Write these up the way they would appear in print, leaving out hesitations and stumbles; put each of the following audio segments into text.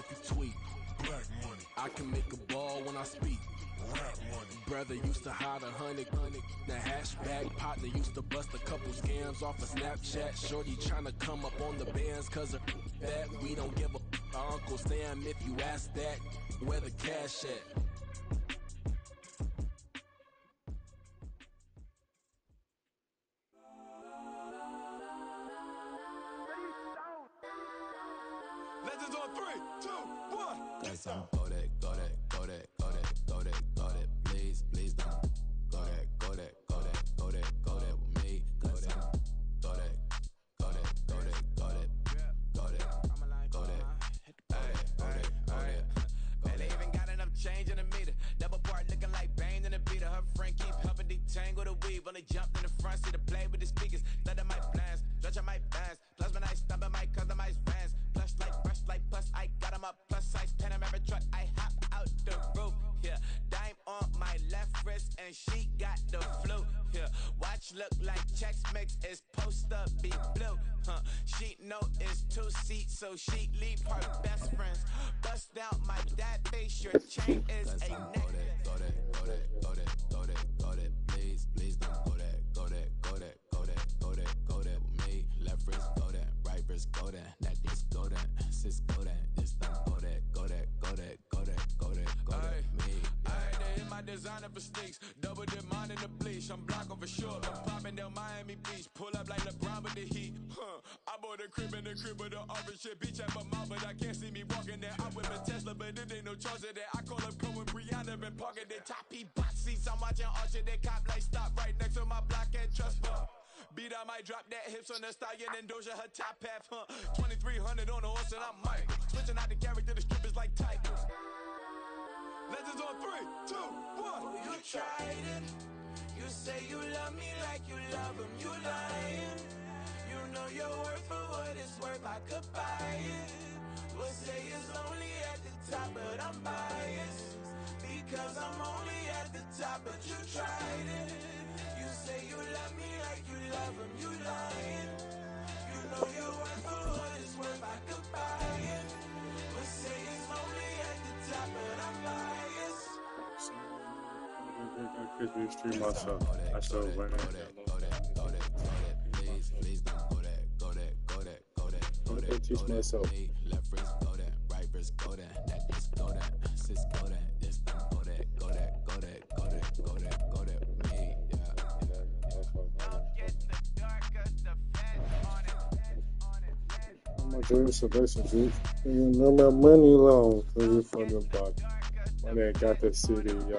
if you tweet. Black money. I can make a ball when I speak. Rap money. Brother used to hide 100. The hashbag partner used to bust a couple scams off of Snapchat. Shorty tryna come up on the bands cause of that. We don't give a Uncle Sam if you ask that. Where the cash at? Legends on 3, 2, 1. Guess I'm go that, please, please don't. Go that with me. Go that. Man, they even got enough change in the meter. Double part looking like Bane in the beater. Her friend keep helping detangle the weave. Only jumped in the front seat to play with the speakers. Study my plans, stretch on my bands. Plus when I stumble my customized vans. Plush like brush like plus I got 'em up. Plus size Panamera truck. I hop out the roof. Yeah, dime on my left wrist and she got the flu. Yeah, watch look like checks mix is post up be blue. She know it's 2 seats, so she leave her best friends. Bust out my dad face. Your chain is a neck. Go that, please, please don't. Go that with me. Left wrist go that, right wrist go that, neck wrist go that, sis go that, this don't go that. Me. I had to hit my designer for sneaks. Double dip mine in the bleach. I'm block over short. I'm popping down Miami Beach. Pull up like LeBron with the heat. I bought a crib in the crib with the office shit. Beach at my mouth, but I can't see me walking there. I whip a Tesla, but it ain't no charge of that. I call up Cohen Brianna and parking the top P box seats. I'm watching Archer. They cop like stop right next to my block and trust me. Beat I might drop that hips on the stallion and Doja her top half. 2300 on the horse and I'm Mike. Switching out the character, the strippers like Tigers. Legends on 3, 2, 1. Oh, you tried it. You say you love me like you love him. You lying. You know your worth for what it's worth. I could buy it. We'll say it's only at the top, but I'm biased. Because I'm only at the top, but you tried it. You say you love me like you love him. You lying. You know your worth for what it's worth. I could buy it. We'll say it's only at the top, but I'm biased. Christmas tree myself. I still went Please don't go that. Teach myself. Left wrist go that, right wrist go that, neck wrist go that, sis go that, this don't go that with me. Yeah. Don't get the darker, the fat on it. I'm gonna do this selection, dude. You know my money long. So you for the buck. When they got the city, yeah.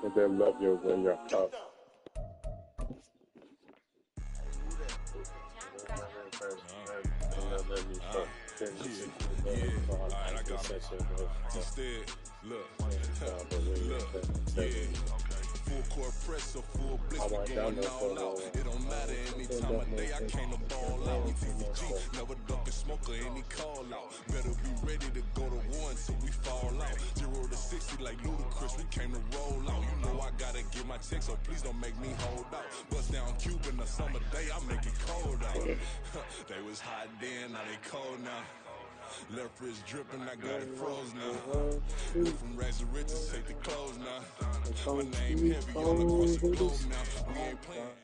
And they love you when you're tough. Alright, I got it. Instead, look, full court press or full blitz, we going all out. It don't matter any time of day, I came to ball out. TVG, never duck a smoker, any call out. Better be ready to go to war until we fall out. 0 to 60 like Ludacris, we came to roll out. You know I gotta get my check, so please don't make me hold out. Bust down Cuban a summer day, I make it cold out. They was hot then, now they cold now. Left wrist dripping, I got it froze now. Move from rags to riches, take the clothes now. My name heavy all across the globe now. We ain't playing.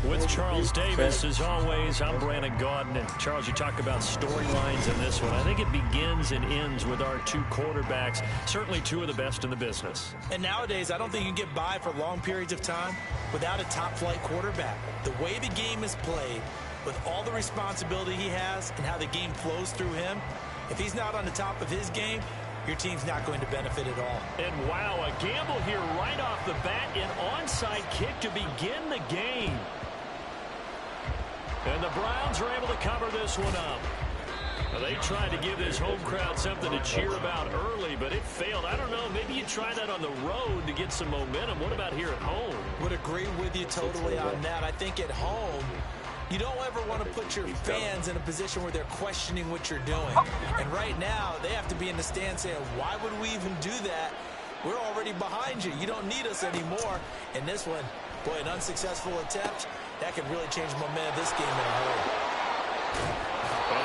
With Charles Davis, as always, I'm Brandon Gaudin. And Charles, you talk about storylines in this one. I think it begins and ends with our 2 quarterbacks, certainly 2 of the best in the business. And nowadays, I don't think you can get by for long periods of time without a top-flight quarterback. The way the game is played, with all the responsibility he has and how the game flows through him, if he's not on the top of his game, your team's not going to benefit at all. And wow, a gamble here right off the bat, an onside kick to begin the game. And the Browns are able to cover this one up. Well, they tried to give this home crowd something to cheer about early, but it failed. I don't know, maybe you try that on the road to get some momentum. What about here at home? Would agree with you totally on that. I think at home, you don't ever want to put your fans in a position where they're questioning what you're doing. And right now, they have to be in the stand saying, why would we even do that? We're already behind you. You don't need us anymore. And this one, boy, an unsuccessful attempt, that could really change the momentum of this game in a hurry. Well,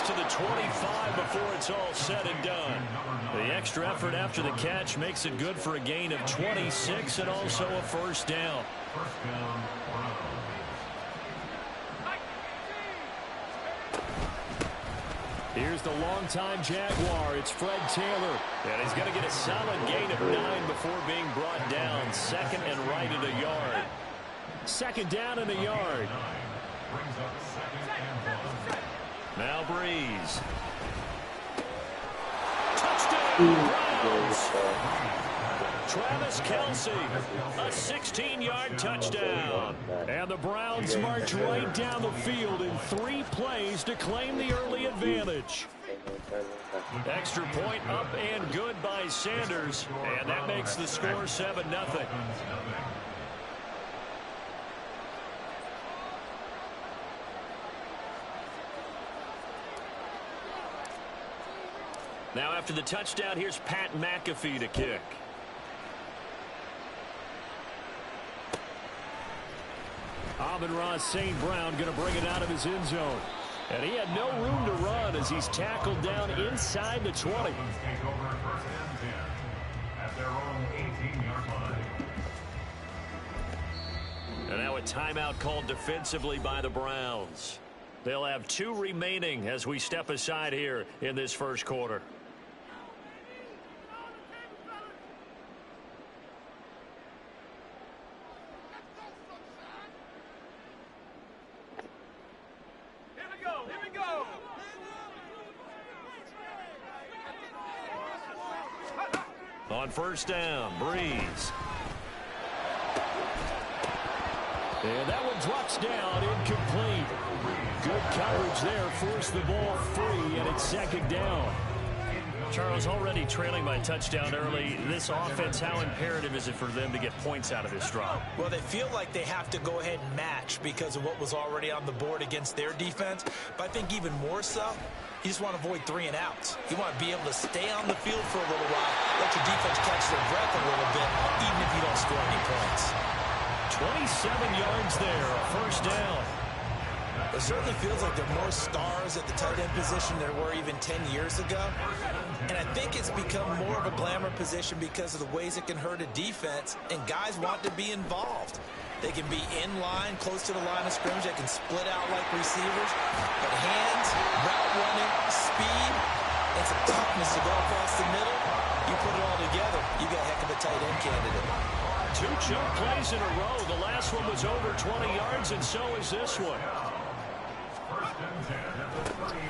to the 25 before it's all said and done. The extra effort after the catch makes it good for a gain of 26 and also a first down. Here's the longtime Jaguar. It's Fred Taylor. And he's going to get a solid gain of 9 before being brought down. Second and right at a yard. Second down and a yard. Now Breeze. Touchdown, Browns. Travis Kelce, a 16-yard touchdown. And the Browns march right down the field in 3 plays to claim the early advantage. Extra point up and good by Sanders. And that makes the score 7-0. Now after the touchdown, here's Pat McAfee to kick. Amon-Ra St. Brown going to bring it out of his end zone. And he had no room to run as he's tackled down inside the 20. And now a timeout called defensively by the Browns. They'll have 2 remaining as we step aside here in this first quarter. On first down, Breeze. And that one drops down, incomplete. Good coverage there, forced the ball free, and it's second down. Charles, already trailing by touchdown early. This offense, how imperative is it for them to get points out of this drive? Well, they feel like they have to go ahead and match because of what was already on the board against their defense. But I think even more so, you just want to avoid 3 and outs. You want to be able to stay on the field for a little while, let your defense catch their breath a little bit, even if you don't score any points. 27 yards there, a first down. It certainly feels like there are more stars at the tight end position than there were even 10 years ago. And I think it's become more of a glamour position because of the ways it can hurt a defense, and guys want to be involved. They can be in line, close to the line of scrimmage. They can split out like receivers. But hands, route running, speed, and some toughness to go across the middle, you put it all together, you got a heck of a tight end candidate. 2 chunk plays in a row. The last one was over 20 yards, and so is this one.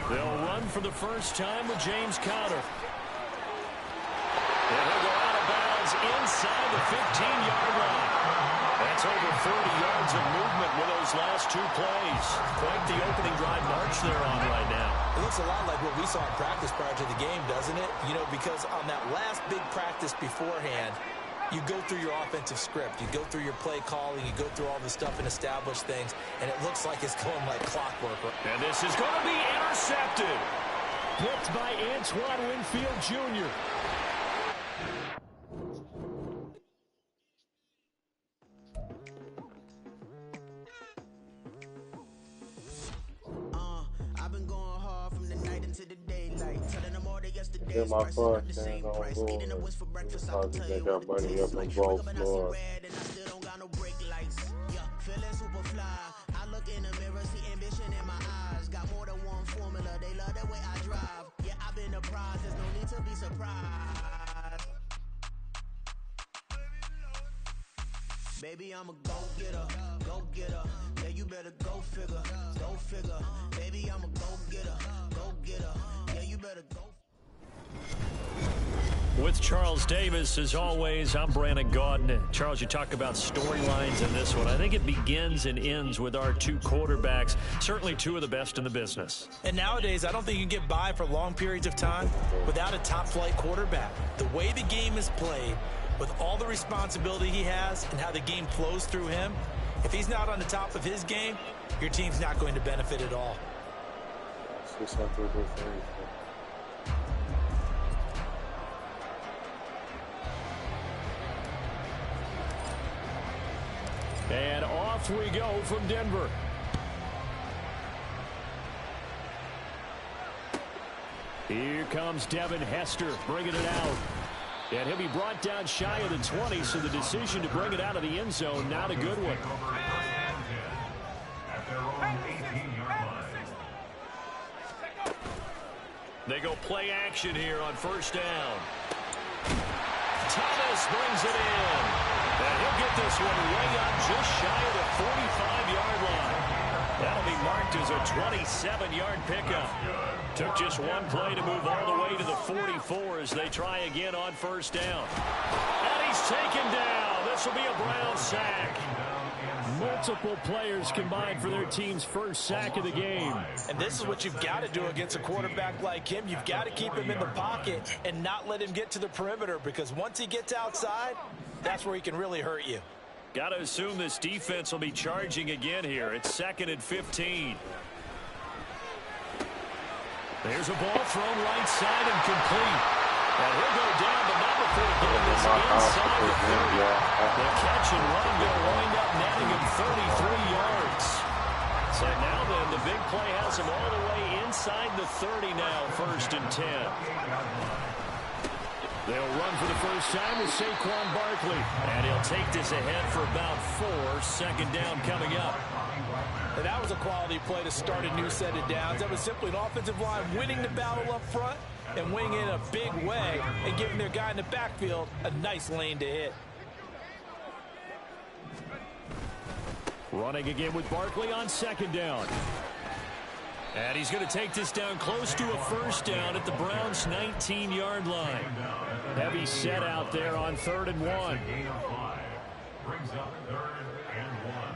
They'll run for the first time with James Conner. And he'll go out of bounds inside the 15-yard line. That's over 40 yards of movement with those last 2 plays. Quite the opening drive march they're on right now. It looks a lot like what we saw in practice prior to the game, doesn't it? You know, because on that last big practice beforehand, you go through your offensive script. You go through your play calling. You go through all the stuff and establish things, and it looks like it's going like clockwork. And this is going to be intercepted. Picked by Antoine Winfield Jr. I've been going hard from the night into the daylight. Telling them all that yesterday's Get my price is not the first same and price. on Eating the wings for breakfast, I can tell they you got what it money tastes up like. on Sugar, both but I see floors. red and I still don't got no brake lights. Yeah, feeling super fly. I look in the mirror, see ambition in my eyes. Got more than one formula, they love the way I drive. Yeah, I've been a prize, there's no need to be surprised. Baby, I'm a go-getter, go-getter. Yeah, you better go figure, go figure. Baby, I'm a go-getter, go-getter. Yeah, you better go. With Charles Davis, as always, I'm Brandon Gaudin. Charles, you talk about storylines in this one. I think it begins and ends with our 2 quarterbacks, certainly 2 of the best in the business. And nowadays, I don't think you can get by for long periods of time without a top-flight quarterback. The way the game is played, with all the responsibility he has and how the game flows through him, if he's not on the top of his game, your team's not going to benefit at all. And off we go from Denver. Here comes Devin Hester bringing it out. And he'll be brought down shy of the 20, so the decision to bring it out of the end zone, not a good one. They go play action here on first down. Thomas brings it in. And he'll get this one way up just shy of the 45-yard line. That'll be marked as a 27-yard pickup. Took just one play to move all the way to the 44 as they try again on first down. And he's taken down. This will be a Brown sack. Multiple players combined for their team's first sack of the game. And this is what you've got to do against a quarterback like him. You've got to keep him in the pocket and not let him get to the perimeter, because once he gets outside, that's where he can really hurt you. Got to assume this defense will be charging again here. It's 2nd and 15. There's a ball thrown right side and complete. And he'll go down, but not before getting this inside the 30. The catch and run going to wind up netting him 33 yards. So now then, the big play has him all the way inside the 30 now, 1st and 10. They'll run for the first time with Saquon Barkley. And he'll take this ahead for about 4. 2nd down coming up. And that was a quality play to start a new set of downs. That was simply an offensive line winning the battle up front and winning in a big way and giving their guy in the backfield a nice lane to hit. Running again with Barkley on 2nd down. And he's going to take this down close to a first down at the Browns' 19-yard line. Heavy set out there on 3rd and 1. Brings up 3rd and 1.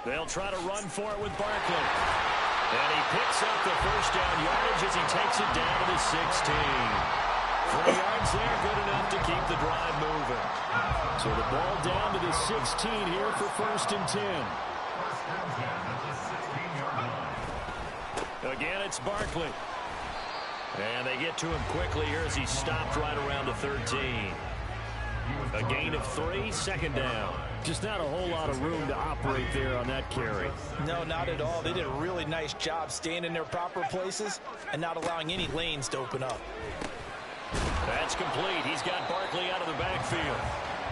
They'll try to run for it with Barkley. And he picks up the first down yardage as he takes it down to the 16. 3 yards there, good enough to keep the drive moving. So the ball down to the 16 here for 1st and 10. Again, it's Barkley. And they get to him quickly here as he stopped right around the 13. A gain of 3, 2nd down. Just not a whole lot of room to operate there on that carry. No, not at all. They did a really nice job staying in their proper places and not allowing any lanes to open up. That's complete. He's got Barkley out of the backfield.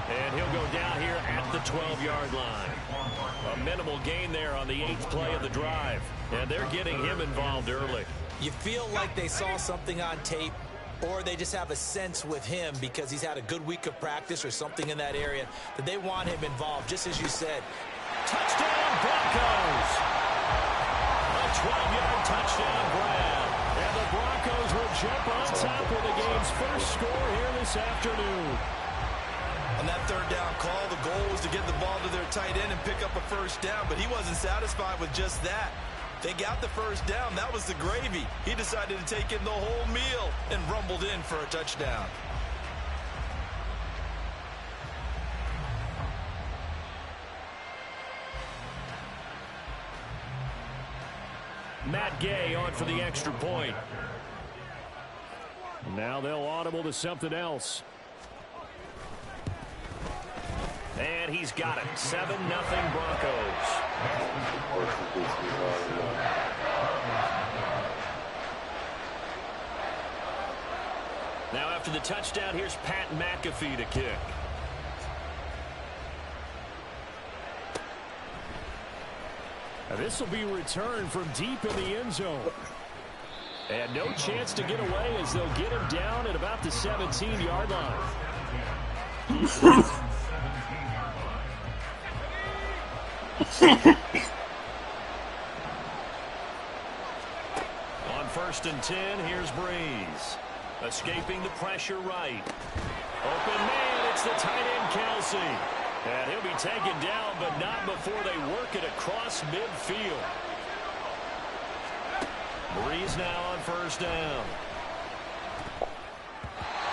And he'll go down here at the 12-yard line. A minimal gain there on the 8th play of the drive. And they're getting him involved early. You feel like they saw something on tape, or they just have a sense with him because he's had a good week of practice or something in that area that they want him involved, just as you said. Touchdown, Broncos! A 12-yard touchdown grab. And the Broncos will jump on top of the game's first score here this afternoon. On that 3rd down call, the goal was to get the ball to their tight end and pick up a first down, but he wasn't satisfied with just that. They got the first down. That was the gravy. He decided to take in the whole meal and rumbled in for a touchdown. Matt Gay on for the extra point. Now they'll audible to something else. And he's got it. 7-0 Broncos. Now after the touchdown, here's Pat McAfee to kick. Now this will be returned from deep in the end zone. And no chance to get away as they'll get him down at about the 17-yard line. On 1st and 10, here's Breeze. Escaping the pressure right. Open man, it's the tight end Kelsey. And he'll be taken down, but not before they work it across midfield. Breeze now on 1st down.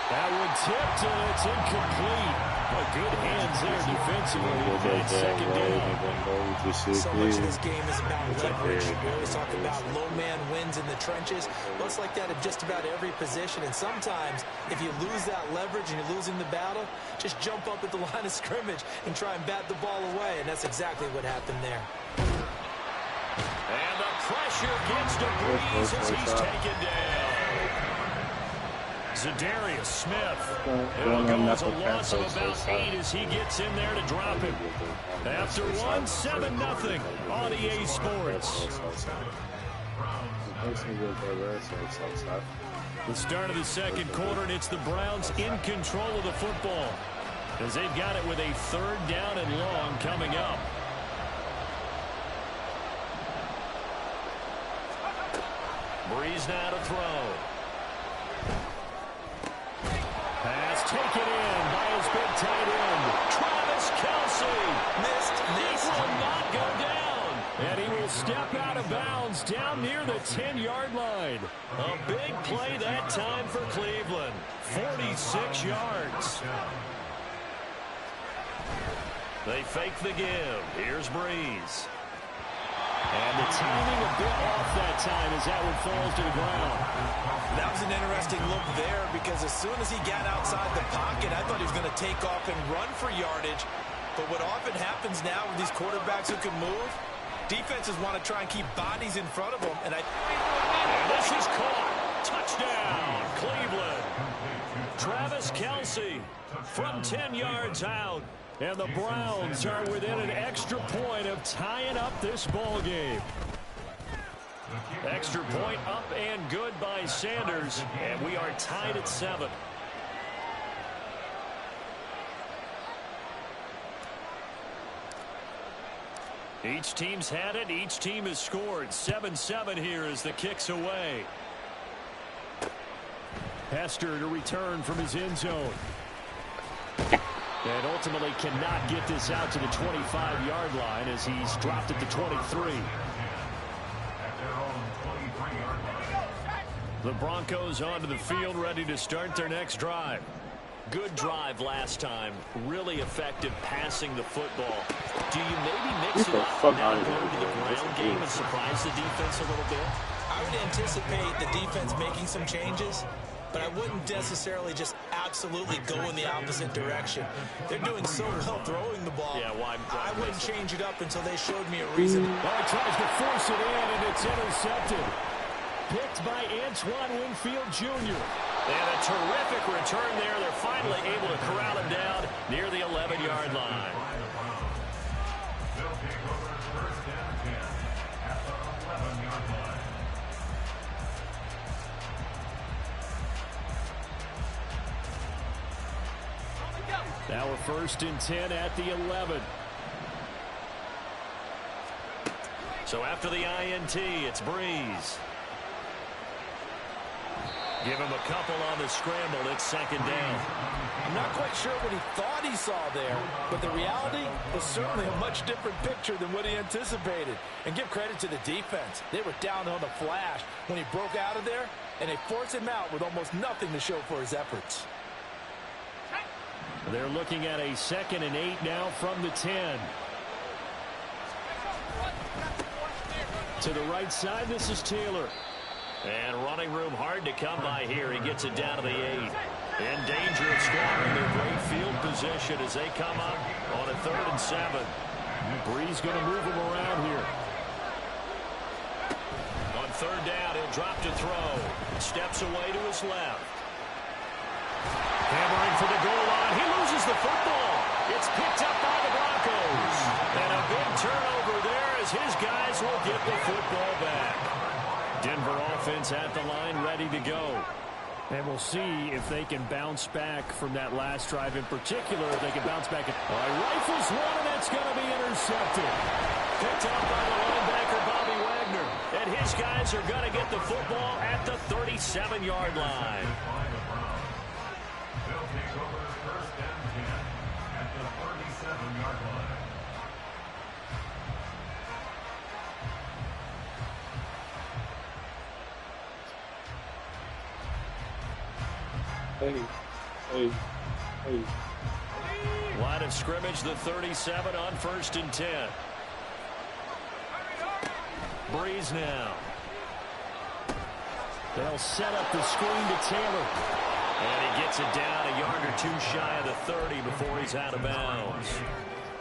That one tipped, and it's incomplete. Well, good hands there defensively. And second down. So much of this game is about leverage. We always talk about low man wins in the trenches. Well, it's like that in just about every position. And sometimes, if you lose that leverage and you're losing the battle, just jump up at the line of scrimmage and try and bat the ball away. And that's exactly what happened there. And the pressure gets to Breeze as he's taken down. Zadarius Smith. It'll go as a loss of about 8 as he gets in there to drop him. After one, 7-0 on EA Sports. The start of the second quarter, and it's the Browns in control of the football as they've got it with a 3rd down and long coming up. Breeze now to throw. Pass taken in by his big tight end, Travis Kelce. This will not go down. And he will step out of bounds down near the 10-yard line. A big play that time for Cleveland. 46 yards. They fake the give. Here's Breeze. And the timing a bit off that time as that one falls to the ground. That was an interesting look there because as soon as he got outside the pocket, I thought he was going to take off and run for yardage. But what often happens now with these quarterbacks who can move, defenses want to try and keep bodies in front of them. And this is caught. Touchdown, Cleveland. Travis Kelce from 10 yards out. And the Browns are within an extra point of tying up this ball game. Extra point up and good by Sanders. And we are tied at 7. Each team's had it. Each team has scored. 7-7 here as the kick's away. Hester to return from his end zone. And ultimately cannot get this out to the 25-yard line as he's dropped it to 23. The Broncos onto the field ready to start their next drive. Good drive last time. Really effective passing the football. Do you maybe mix it up now and go to the ground game and surprise the defense a little bit? I would anticipate the defense making some changes, but I wouldn't necessarily just absolutely go in the opposite direction. They're doing so well throwing the ball. Yeah, why I wouldn't change it up until they showed me a reason. Well, he tries to force it in, and it's intercepted. Picked by Antoine Winfield Jr. And a terrific return there. They're finally able to corral him down near the 11-yard line. Now we're 1st and 10 at the 11. So after the INT, it's Breeze. Give him a couple on the scramble. It's 2nd down. I'm not quite sure what he thought he saw there, but the reality was certainly a much different picture than what he anticipated. And give credit to the defense. They were down on the flash when he broke out of there, and they forced him out with almost nothing to show for his efforts. They're looking at a 2nd and 8 now from the 10. To the right side, this is Taylor. And running room hard to come by here. He gets it down to the 8. In danger of scoring their great field position as they come up on a 3rd and 7. Breeze going to move him around here. On 3rd down, he'll drop to throw. Steps away to his left. Hammering for the goal line. He loses the football. It's picked up by the Broncos. And a big turnover there as his guys will get the football back. Denver offense at the line, ready to go. And we'll see if they can bounce back from that last drive in particular. If they can bounce back. Rifles one, and that's going to be intercepted. Picked up by the linebacker, Bobby Wagner. And his guys are going to get the football at the 37-yard line. Hey. Line of scrimmage, the 37 on 1st and 10. Breeze now. They'll set up the screen to Taylor. And he gets it down a yard or two shy of the 30 before he's out of bounds.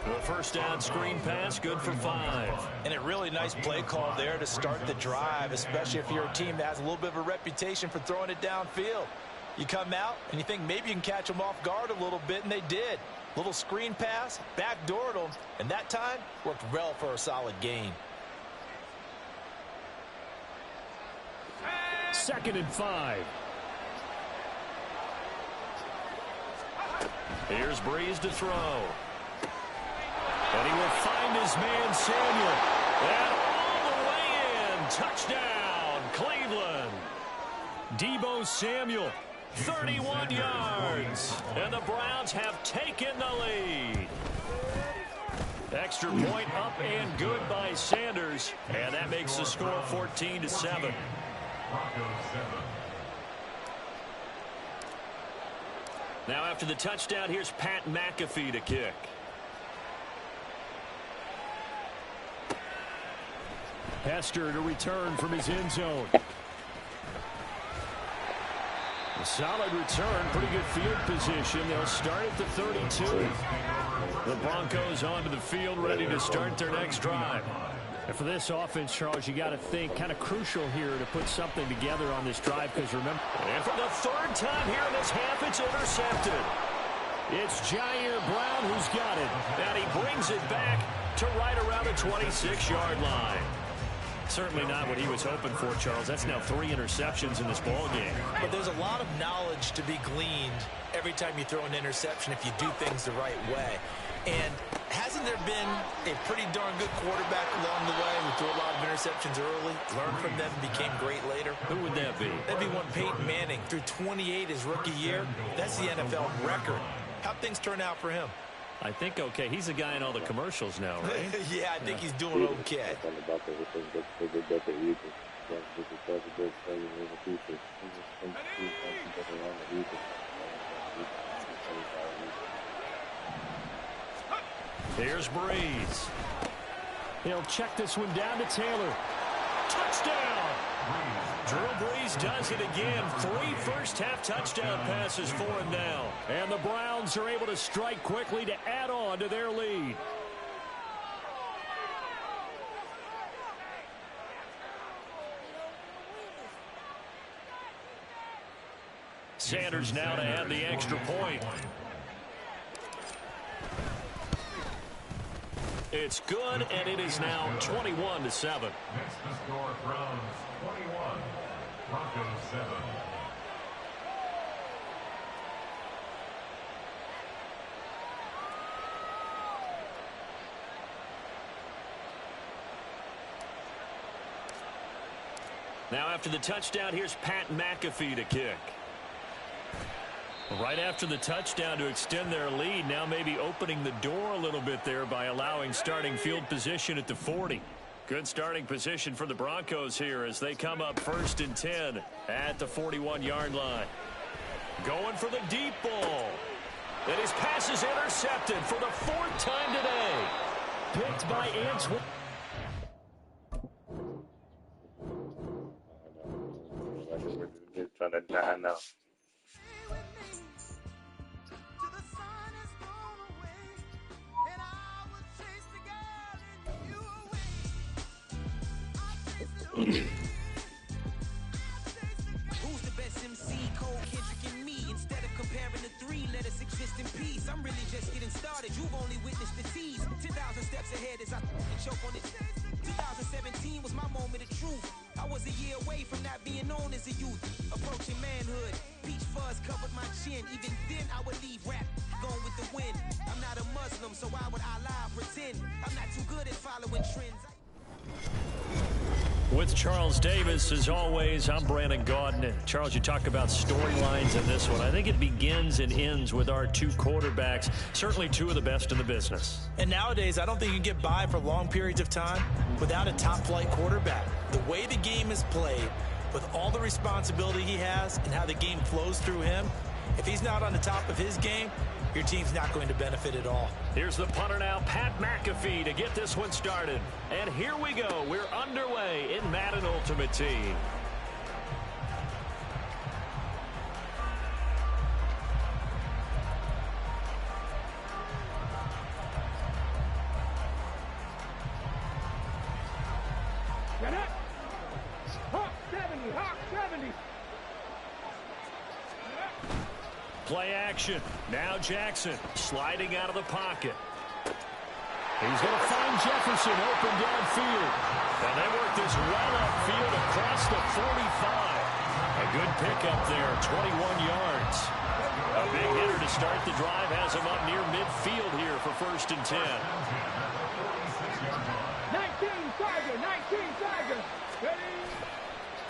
The first down screen pass, good for 5. And a really nice play call there to start the drive, especially if you're a team that has a little bit of a reputation for throwing it downfield. You come out and you think maybe you can catch them off guard a little bit, and they did. Little screen pass, backdoored them, and that time worked well for a solid gain. 2nd and 5. Here's Breeze to throw. And he will find his man Samuel. And all the way in. Touchdown, Cleveland. Deebo Samuel, 31 yards. And the Browns have taken the lead. Extra point up and good by Sanders. And that makes the score 14-7. Now after the touchdown, here's Pat McAfee to kick. Hester to return from his end zone. A solid return, pretty good field position. They'll start at the 32. The Broncos onto the field, ready to start their next drive. And for this offense, Charles, you got to think kind of crucial here to put something together on this drive, because remember, and for the 3rd time here in this half, it's intercepted. It's Jair Brown who's got it, and he brings it back to right around the 26-yard line. Certainly not what he was hoping for, Charles. That's now 3 interceptions in this ball game. But there's a lot of knowledge to be gleaned every time you throw an interception if you do things the right way. And hasn't there been a pretty darn good quarterback along the way who threw a lot of interceptions early, learned from them, and became great later? Who would that be? That'd be one Peyton Manning. Threw 28 his rookie year. That's the NFL record. How'd things turn out for him? I think okay. He's a guy in all the commercials now, right? Yeah, I think he's doing okay. Here's Breeze. He'll check this one down to Taylor. Touchdown! Drew Brees does it again. 3 first-half touchdown passes for him now. And the Browns are able to strike quickly to add on to their lead. Sanders now to add the extra point. It's good, and it is now 21-7. Next to score, Browns 21, Broncos 7. Now after the touchdown, here's Pat McAfee to kick. Right after the touchdown to extend their lead, now maybe opening the door a little bit there by allowing starting field position at the 40. Good starting position for the Broncos here as they come up 1st and 10 at the 41-yard line. Going for the deep ball. And his pass is intercepted for the 4th time today. Picked by Antoine. Trying to die now. Who's the best MC? Cole, Kendrick, and me. Instead of comparing the 3, let us exist in peace. I'm really just getting started. You've only witnessed the tease. 10,000 steps ahead as I choke on it. 2017 was my moment of truth. I was a year away from not being known as a youth. Approaching manhood. Peach fuzz covered my chin. Even then I would leave rap going with the wind. I'm not a Muslim, so why would Allah pretend? I'm not too good at following trends. With Charles Davis, as always, I'm Brandon Gaudin. Charles, you talk about storylines in this one. I think it begins and ends with our 2 quarterbacks, certainly 2 of the best in the business. And nowadays, I don't think you can get by for long periods of time without a top-flight quarterback. The way the game is played, with all the responsibility he has and how the game flows through him, if he's not on the top of his game, your team's not going to benefit at all. Here's the punter now, Pat McAfee, to get this one started. And here we go. We're underway in Madden Ultimate Team. Play action. Now Jackson sliding out of the pocket. He's going to find Jefferson open downfield. And they work this right upfield across the 45. A good pickup there, 21 yards. A big hitter to start the drive has him up near midfield here for 1st and 10. 19 Tiger. Ready?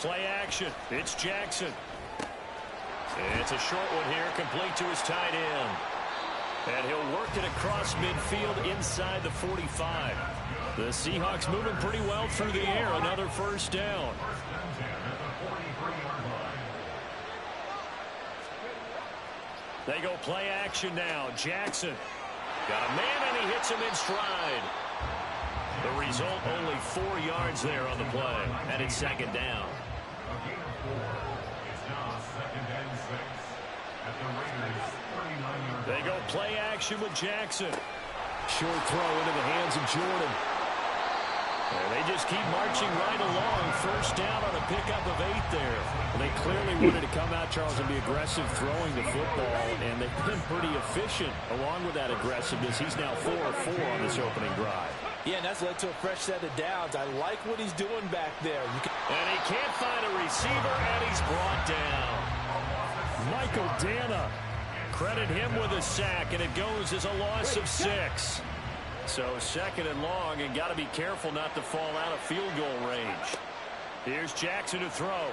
Play action. It's Jackson. It's a short one here, complete to his tight end. And he'll work it across midfield inside the 45. The Seahawks moving pretty well through the air. Another 1st down. They go play action now. Jackson got a man, and he hits him in stride. The result, only 4 yards there on the play. And it's 2nd down. They go play action with Jackson. Short throw into the hands of Jordan. And they just keep marching right along. 1st down on a pickup of 8 there. Well, they clearly wanted to come out, Charles, and be aggressive throwing the football, and they've been pretty efficient along with that aggressiveness. He's now 4 of 4 on this opening drive. Yeah, and that's led to a fresh set of downs. I like what he's doing back there. And he can't find a receiver, and he's brought down. Michael Dana. Credit him with a sack, and it goes as a loss of 6. So 2nd and long, and got to be careful not to fall out of field goal range. Here's Jackson to throw.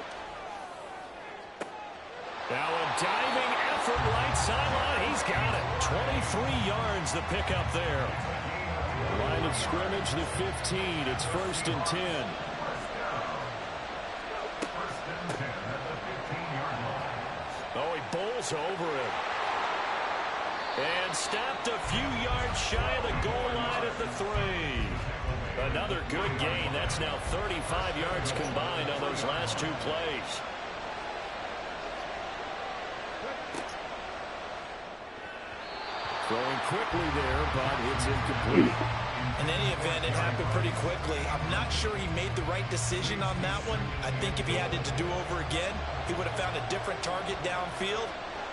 Now a diving effort right sideline. He's got it. 23 yards the pickup there. Line of scrimmage, the 15. It's 1st and 10. Oh, he bowls over it. And stopped a few yards shy of the goal line at the 3. Another good gain. That's now 35 yards combined on those last 2 plays. Throwing quickly there, but it's incomplete. In any event, it happened pretty quickly. I'm not sure he made the right decision on that one. I think if he had it to do over again, he would have found a different target downfield.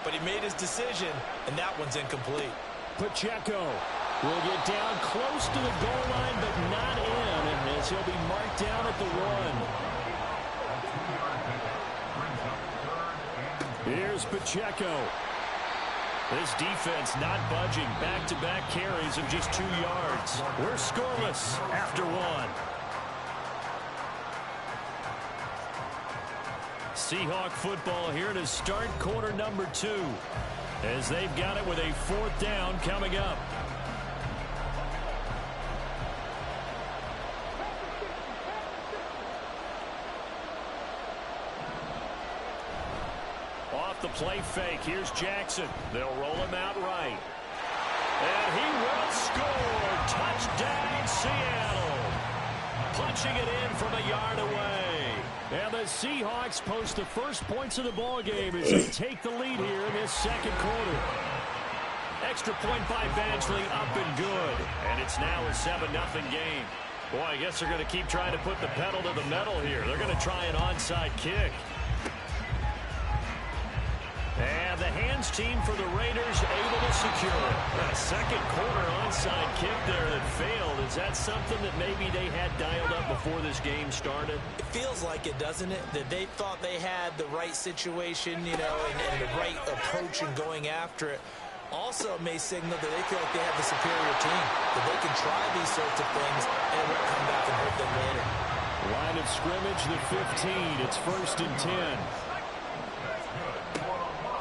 But he made his decision, and that one's incomplete. Pacheco will get down close to the goal line, but not in, as he'll be marked down at the 1. Here's Pacheco. This defense not budging. Back-to-back carries of just 2 yards. We're scoreless after 1. Seahawk football here to start quarter number 2, as they've got it with a 4th down coming up. Off the play fake, here's Jackson. They'll roll him out right. And he will score. Touchdown, Seattle. Punching it in from a yard away. And the Seahawks post the first points of the ball game as they take the lead here in this 2nd quarter. Extra point by Badgley, up and good. And it's now a 7-0 game. Boy, I guess they're going to keep trying to put the pedal to the metal here. They're going to try an onside kick. And the hands team for the Raiders able to secure it. A 2nd quarter onside kick there that failed. Is that something that maybe they had dialed up before this game started? It feels like it, doesn't it? That they thought they had the right situation, and the right approach in going after it. Also, it may signal that they feel like they have the superior team, that they can try these sorts of things, and it won't come back and hurt them later. Line of scrimmage, the 15. It's 1st and 10.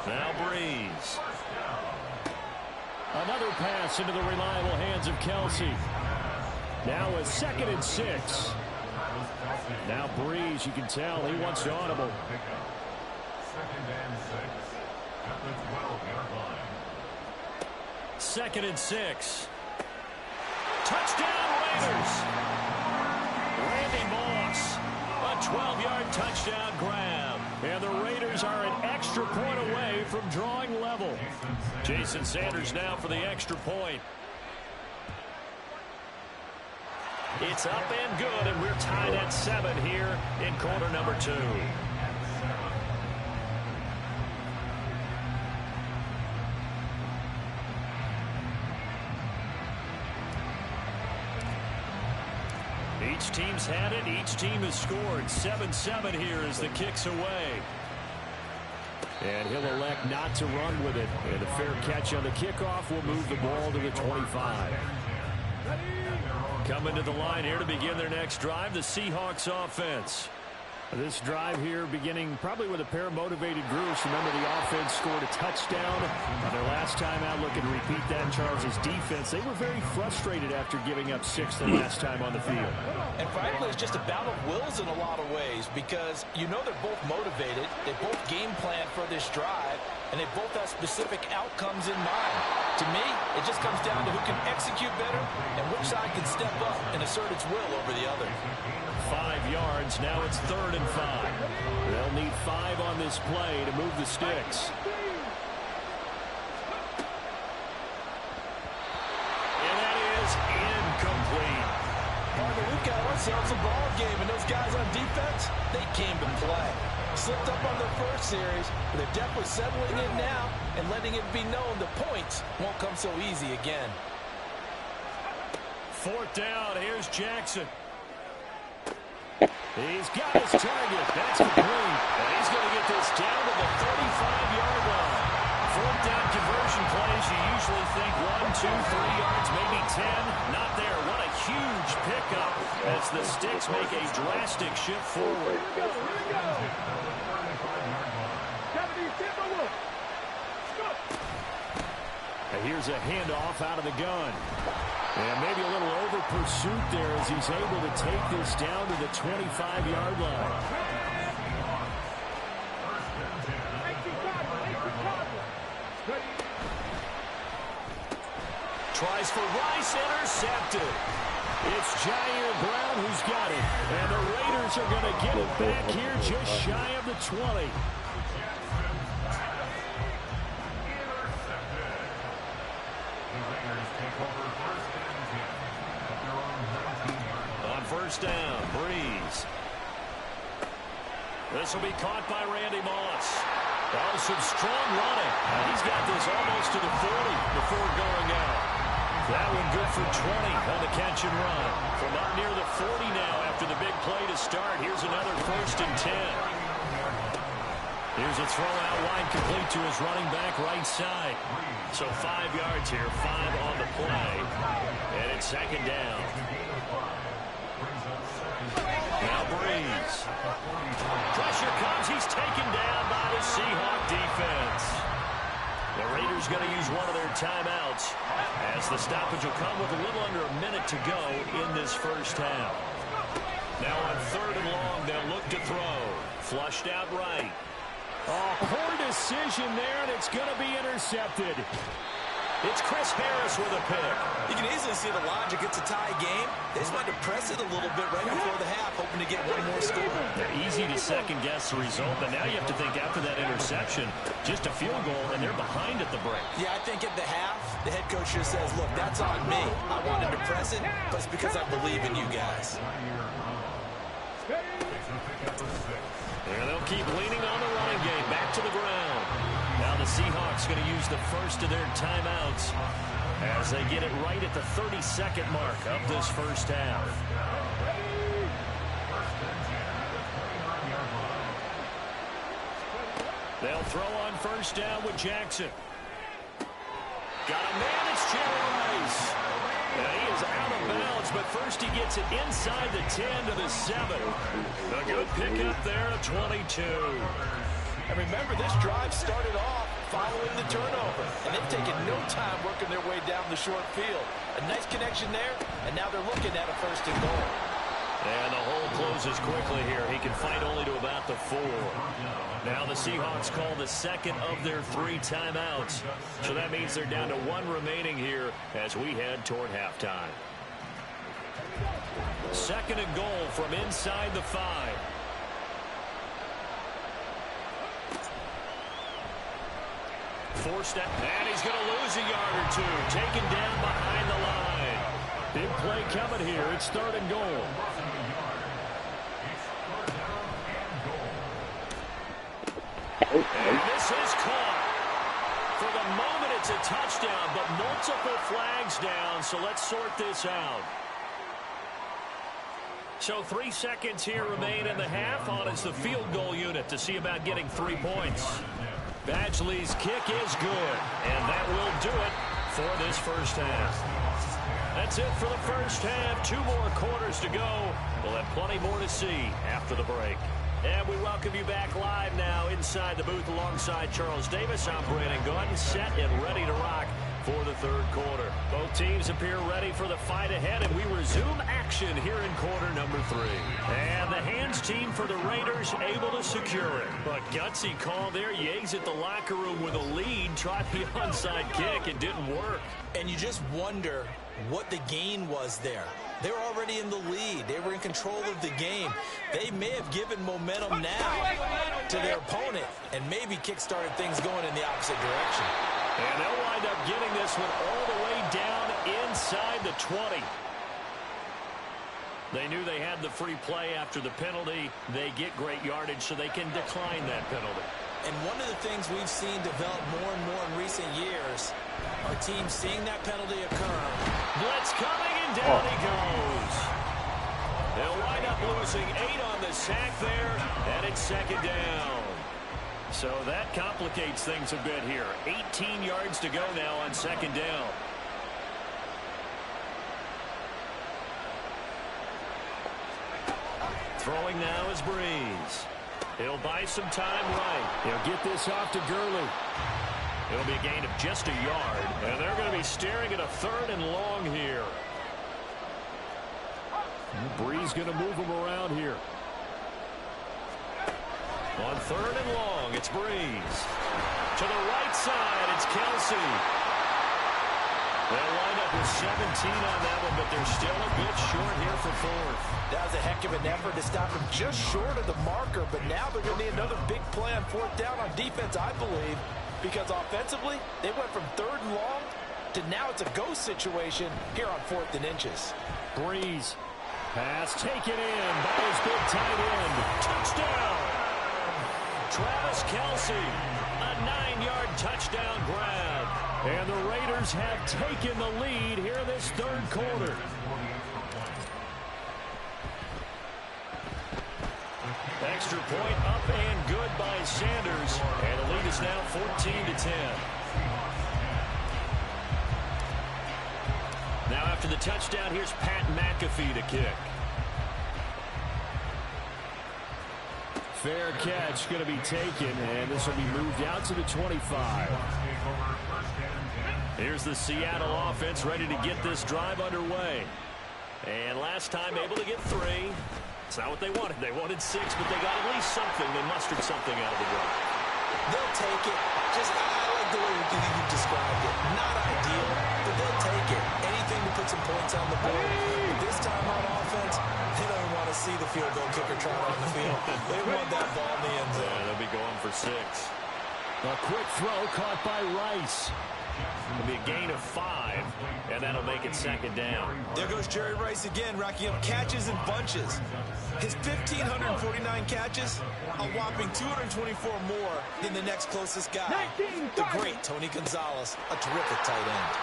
Now Breeze. Another pass into the reliable hands of Kelsey. Now a 2nd and 6. Now Breeze, you can tell he wants to audible. 2nd and 6 at the 12-yard line. 2nd and 6. Touchdown, Raiders. Randy Moss, a 12-yard touchdown grab. And the Raiders are an extra point away from drawing level. Jason Sanders now for the extra point. It's up and good, and we're tied at 7 here in quarter number 2. Each team's had it. Each team has scored. 7-7 here as the kick's away. And he'll elect not to run with it. And a fair catch on the kickoff will move the ball to the 25. Coming to the line here to begin their next drive, the Seahawks offense. This drive here beginning probably with a pair of motivated groups. Remember, the offense scored a touchdown on their last time out. Looking to repeat that. Charles' defense, they were very frustrated after giving up 6 the last time on the field. And frankly, it's just a battle of wills in a lot of ways because you know they're both motivated. They both game plan for this drive, and they both have specific outcomes in mind. To me, it just comes down to who can execute better and which side can step up and assert its will over the other. 5 yards. Now it's 3rd and 5. They'll need 5 on this play to move the sticks. And that is incomplete. Partner, we've got ourselves a ball game, and those guys on defense, they came to play. Slipped up on their first series, but they're definitely settling in now and letting it be known the points won't come so easy again. 4th down. Here's Jackson. He's got his target. That's complete. And he's going to get this down to the 35-yard line. 4th down conversion plays, you usually think 1, 2, 3 yards, maybe 10. Not there. What a huge pickup as the Sticks make a drastic shift forward. And here's a handoff out of the gun. And maybe a little over pursuit there as he's able to take this down to the 25-yard line. Tries for Rice, intercepted. It's Jair Brown who's got it. And the Raiders are going to get it back here just shy of the 20. On 1st down, Breeze. This will be caught by Randy Moss. Oh, some strong running. He's got this almost to the 40 before going out. That one good for 20 on the catch and run. From up near the 40 now after the big play to start. Here's another 1st and 10. Here's a throw out wide complete to his running back right side. So 5 yards here, 5 on the play. And it's 2nd down. Now Breeze. Pressure comes. He's taken down by the Seahawk defense. The Raiders going to use one of their timeouts as the stoppage will come with a little under a minute to go in this first half. Now on 3rd and long, they'll look to throw. Flushed out right. Oh, poor decision there, and it's going to be intercepted. It's Chris Harris with a pick. You can easily see the logic. It's a tie game. They just wanted to press it a little bit right before the half, hoping to get one more score. They're easy to second-guess the result, but now you have to think after that interception, just a field goal, and they're behind at the break. Yeah, I think at the half, the head coach just says, look, that's on me. I wanted to press it, but it's because I believe in you guys. And they'll keep leaning on the running game, back to the ground. Now the Seahawks going to use the first of their timeouts as they get it right at the 32nd mark of this first half. They'll throw on 1st down with Jackson. Got a man, it's Jerry Rice. And he is out of bounds, but first he gets it inside the 10 to the 7. A good pickup there at 22. And remember, this drive started off following the turnover, and they've taken no time working their way down the short field. A nice connection there, and now they're looking at a 1st and goal. And the hole closes quickly here. He can fight only to about the 4. Now the Seahawks call the second of their 3 timeouts. So that means they're down to 1 remaining here as we head toward halftime. 2nd and goal from inside the 5. Forced out, and he's going to lose a yard or 2. Taken down behind the line. Big play coming here. It's 3rd and goal. And this is caught. For the moment, it's a touchdown, but multiple flags down, so let's sort this out. So 3 seconds here remain in the half. On is the field goal unit to see about getting 3 points. Badgley's kick is good, and that will do it for this first half. That's it for the first half. 2 more quarters to go. We'll have plenty more to see after the break. And we welcome you back live now inside the booth alongside Charles Davis. I'm Brandon Gordon, set and ready to rock for the 3rd quarter. Both teams appear ready for the fight ahead, and we resume action here in quarter number 3. And the hands team for the Raiders able to secure it. But gutsy call there. You exit the locker room with a lead, tried the onside kick. It didn't work. And you just wonder what the gain was there. They were already in the lead. They were in control of the game. They may have given momentum now to their opponent and maybe kick-started things going in the opposite direction. And they'll wind up getting this one all the way down inside the 20. They knew they had the free play after the penalty. They get great yardage, so they can decline that penalty. And one of the things we've seen develop more and more in recent years are teams seeing that penalty occur. Blitz coming, and down he goes. They'll wind up losing 8 on the sack there, and it's 2nd down. So that complicates things a bit here. 18 yards to go now on 2nd down. Throwing now is Breeze. He'll buy some time right. He'll get this off to Gurley. It'll be a gain of just a yard, and they're going to be staring at a 3rd and long here. Breeze going to move him around here. On 3rd and long, it's Breeze. To the right side, it's Kelsey. They'll wind up with 17 on that one, but they're still a bit short here for 4th. That was a heck of an effort to stop him just short of the marker, but now they're going to need another big play on 4th down on defense, I believe, because offensively, they went from 3rd and long to now it's a go situation here on 4th and inches. Breeze. Pass taken in by his big tight end. Touchdown! Travis Kelsey, a 9-yard touchdown grab. And the Raiders have taken the lead here in this 3rd quarter. Extra point up and good by Sanders. And the lead is now 14-10. Now after the touchdown, here's Pat McAfee to kick. Fair catch going to be taken, and this will be moved out to the 25. Here's the Seattle offense ready to get this drive underway. And last time able to get 3. It's not what they wanted. They wanted 6, but they got at least something. They mustered something out of the drive. They'll take it. Just I like the way you described it. Not ideal, but they'll take it. Anything to put some points on the board. But this time on offense, they don't want to see the field goal kicker trot on the field. They want that ball in the end zone. Yeah, they'll be going for 6. A quick throw caught by Rice. It'll be a gain of 5, and that'll make it 2nd down. There goes Jerry Rice again, racking up catches in bunches. His 1,549 catches, a whopping 224 more than the next closest guy, the great Tony Gonzalez, a terrific tight end.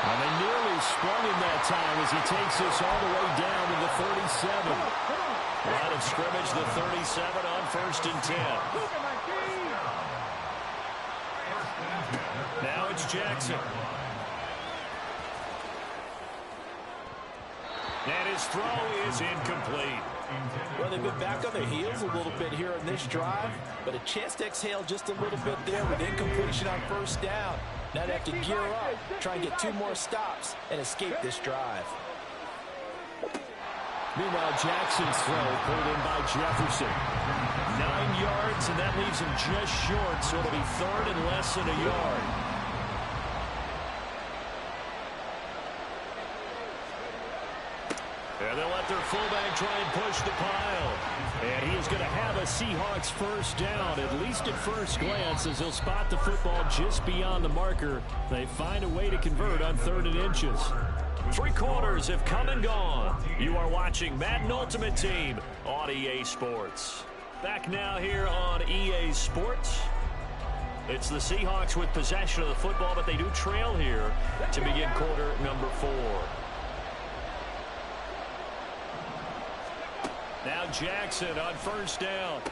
And they nearly sprung him that time as he takes this all the way down to the 37. Line of scrimmage, the 37 on 1st and 10. Now it's Jackson. And his throw is incomplete. Well, they've been back on their heels a little bit here in this drive, but a chance to exhale just a little bit there with incompletion on 1st down. Now they have to gear up, try and get 2 more stops, and escape this drive. Meanwhile, Jackson's throw pulled in by Jefferson. 9 yards, and that leaves him just short, so it'll be third and less than a yard. And they'll let their fullback try and push the pile. And he is going to have a Seahawks first down, at least at first glance, as he'll spot the football just beyond the marker. They find a way to convert on 3rd and inches. 3 quarters have come and gone. You are watching Madden Ultimate Team on EA Sports. Back now here on EA Sports. It's the Seahawks with possession of the football, but they do trail here to begin quarter number 4. Now Jackson on first down.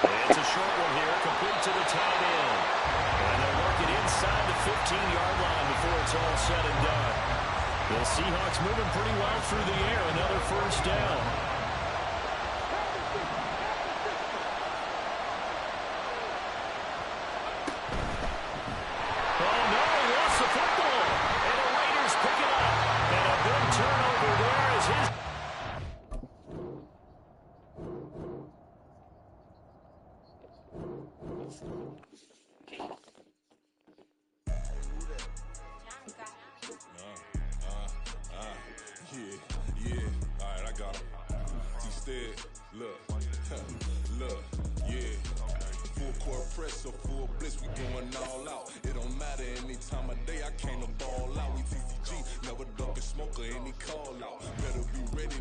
It's a short one here, complete to the tight end. And they'll work it inside the 15-yard line before it's all said and done. The Seahawks moving pretty well through the air. Another first down. Oh, no, he lost the football. And the Raiders pick it up. And a big turnover there as his... Yeah, all right, I got him. Instead, look, yeah. Full court press or full blitz, we going all out. It don't matter any time of day, I came to ball out. We TCG, never ducking smoker, any call out. Better be ready.